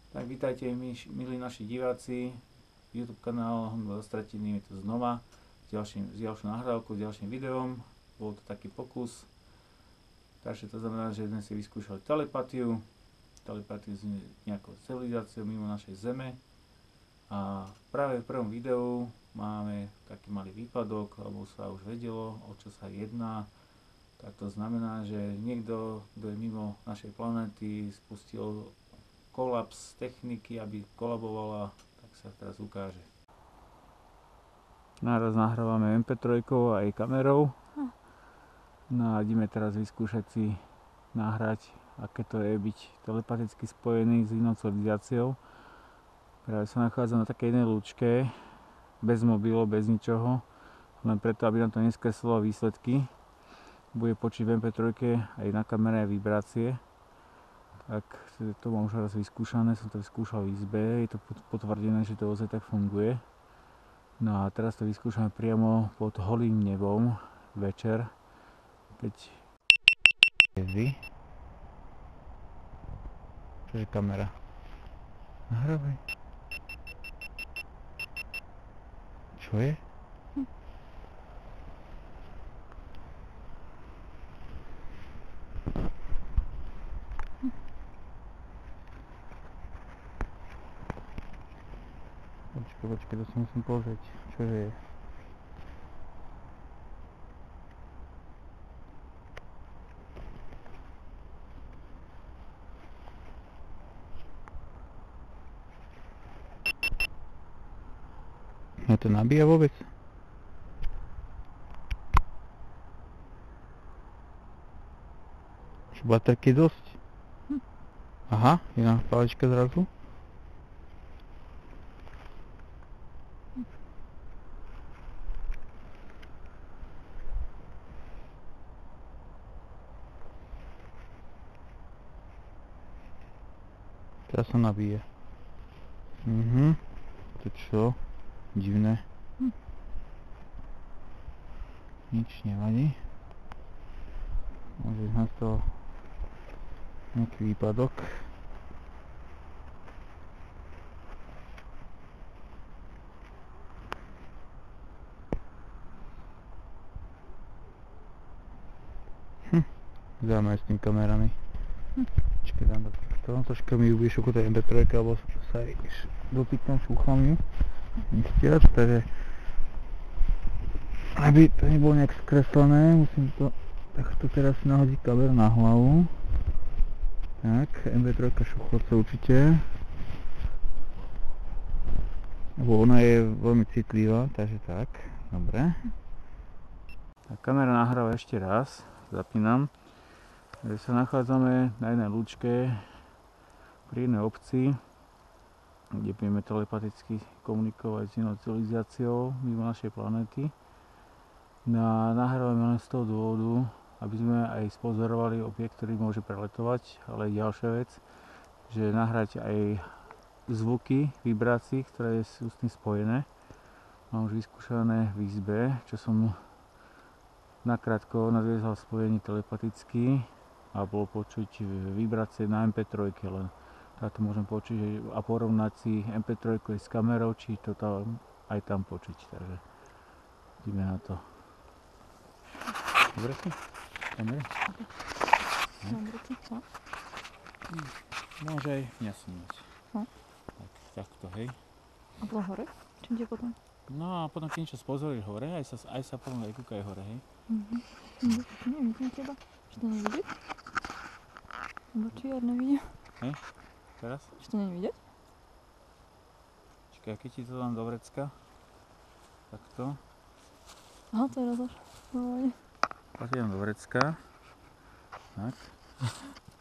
Tak vítajte, milí naši diváci, YouTube kanál Honza Zastratený je tu znova s ďalšou nahrávkou, s ďalším videom. Bol to taký pokus, takže to znamená, že sme si vyskúšali telepatiu s nejakou civilizáciou mimo našej Zeme. A práve v prvom videu máme taký malý výpadok, lebo sa už vedelo, o čo sa jedná. Tak to znamená, že niekto, kto je mimo našej planéty, spustil kolaps techniky, aby kolabovala, tak sa teraz ukáže. Naraz nahrávame MP3 aj kamerou. No a ideme teraz vyskúšať si nahrať, aké to je byť telepaticky spojený s inou civilizáciou. Práve sa nachádza na takej jednej lúčke, bez mobilov, bez ničoho, len preto, aby nám to neskreslilo výsledky. Bude počuť v MP3 aj na kamere aj vibrácie. Tak to mám už raz vyskúšané, som to vyskúšal v izbe, je to potvrdené, že to ozaj tak funguje. No a teraz to vyskúšame priamo pod holým nebom večer, keď je čo je kamera? Nahrávaj. Čo je? Počkaj, to si musím pozrieť, čo je. No to nabíja vôbec? Čo baterky dosť? Aha, jedna palička zrazu. Teraz sa nabíje. To čo? Divné. Nič nevadí. Môže nastal nejaký výpadok. Zaujímavé s tým kamerami. Počkaj, dám to takto. Troška mi ju bude šukotať MP3, alebo sa aj dotýkam, šúcham ju. Nechtiac, takže aby to nebolo nejak skreslené, musím to takto teraz nahodiť kameru na hlavu. Tak, MP3 šuchotce určite, lebo ona je veľmi citlivá, takže tak, dobre. Tak kamera nahráva ešte raz, zapínam. Sa nachádzame na jednej lúčke pri jednej obci, kde budeme telepaticky komunikovať s inou civilizáciou mimo našej planéty. No a nahrávame len z toho dôvodu, aby sme aj spozorovali objekt, ktorý môže preletovať, ale aj ďalšia vec, že nahrať aj zvuky, vibrácií, ktoré sú s tým spojené. Mám už vyskúšané v izbe, čo som nakrátko nadviezal spojenie telepaticky a bolo počuť vibrácie na MP3 len. Táto môžem počuť a porovnať si MP3 s kamerou, či to tam, aj tam počuť, takže ideme na to. Dobre si? Kamera? Dobre si, co? Môže aj mňa snímať. Takto, hej. A bolo hore? Čím ti potom? No a potom keď niečo spozorieš hore, aj sa potom aj kúkaj hore, hej. Nevidím teba. Čo to není vidieť? Nebo či ja nevidím? Hej, teraz? Čo to není vidieť? Čakaj, keď ti to dám do vrecka. Takto. Aha, to je rozhor. Dobre. Tak idem do vrecka. Tak.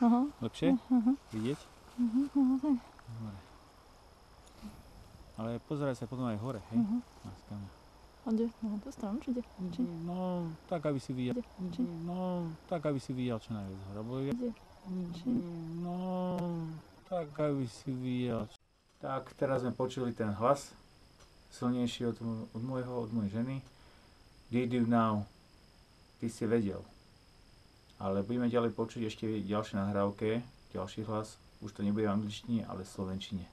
Aha. Lepšie? Vidieť? Tak. Dobre. Ale pozeraj sa potom aj hore, hej? Na kameru. A kde? Na tú stranu, či kde? Či? No, tak aby si videl. Či? No, tak aby si videl čo najviac hore. Kde? Či? No, tak aby si videl. Tak, teraz sme počuli ten hlas. Silnejší od mojej ženy. Did you know? Ty si vedel. Ale budeme ďalej počuť ešte v ďalšej nahrávke, ďalší hlas Už to nebude v angličtine, ale v slovenčine.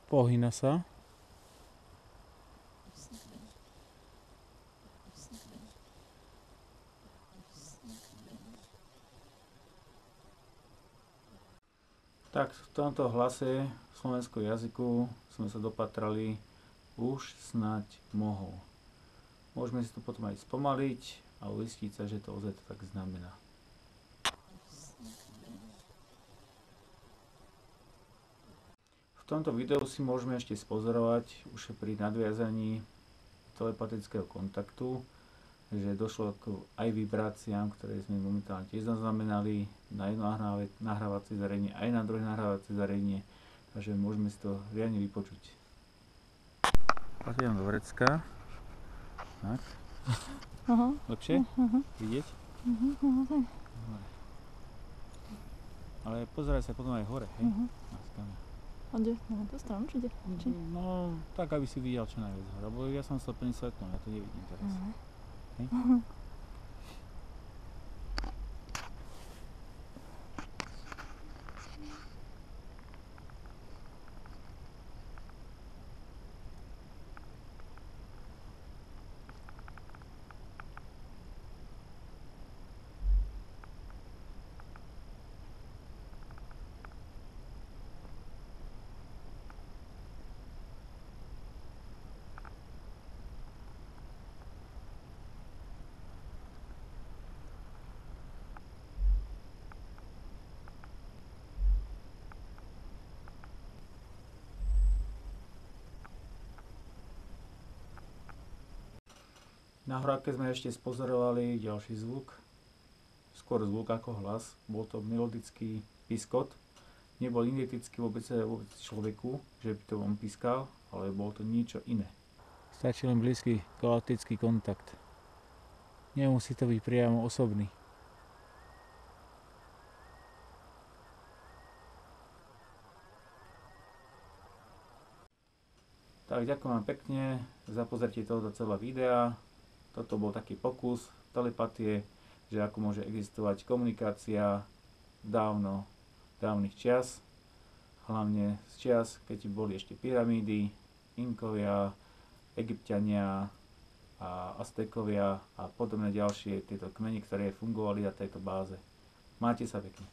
Pohýna sa. Tak v tomto hlase v slovenskom jazyku sme sa dopatrali, už snať mohol. Môžeme si to potom aj spomaliť a uistiť sa, že to ozaj to tak znamená. V tomto videu si môžeme ešte spozorovať už pri nadviazaní telepatického kontaktu, že došlo aj vibráciám, ktoré sme momentálne tiež zaznamenali na jedno nahrávacie zariadenie, aj na druhé nahrávacie zariadenie, takže môžeme si to riadne vypočuť. Patríam do vrecka. Tak. Aha. Lepšie? Aha. Vidieť? Aha. Ale pozeraj sa potom aj hore, hej? A kde? Na tú stranu, či kde? No, tak aby si videl čo najviac hore, lebo ja som slepený svetlom, ja to nevidím teraz. Hej? Na horálke sme ešte spozorovali ďalší zvuk, skôr zvuk ako hlas, bol to melodický piskot, nebol identický vôbec človeku, že by to on pískal, ale bol to niečo iné. Stačí len blízky galaktický kontakt, nemusí to byť priamo osobný. Tak ďakujem vám pekne za pozretie tohoto celého videa. Toto bol taký pokus telepatie, že ako môže existovať komunikácia dávnych čias, hlavne z čias, keď boli ešte pyramídy, Inkovia, Egypťania a Aztékovia a podobné ďalšie tieto kmene, ktoré fungovali na tejto báze. Máte sa pekne.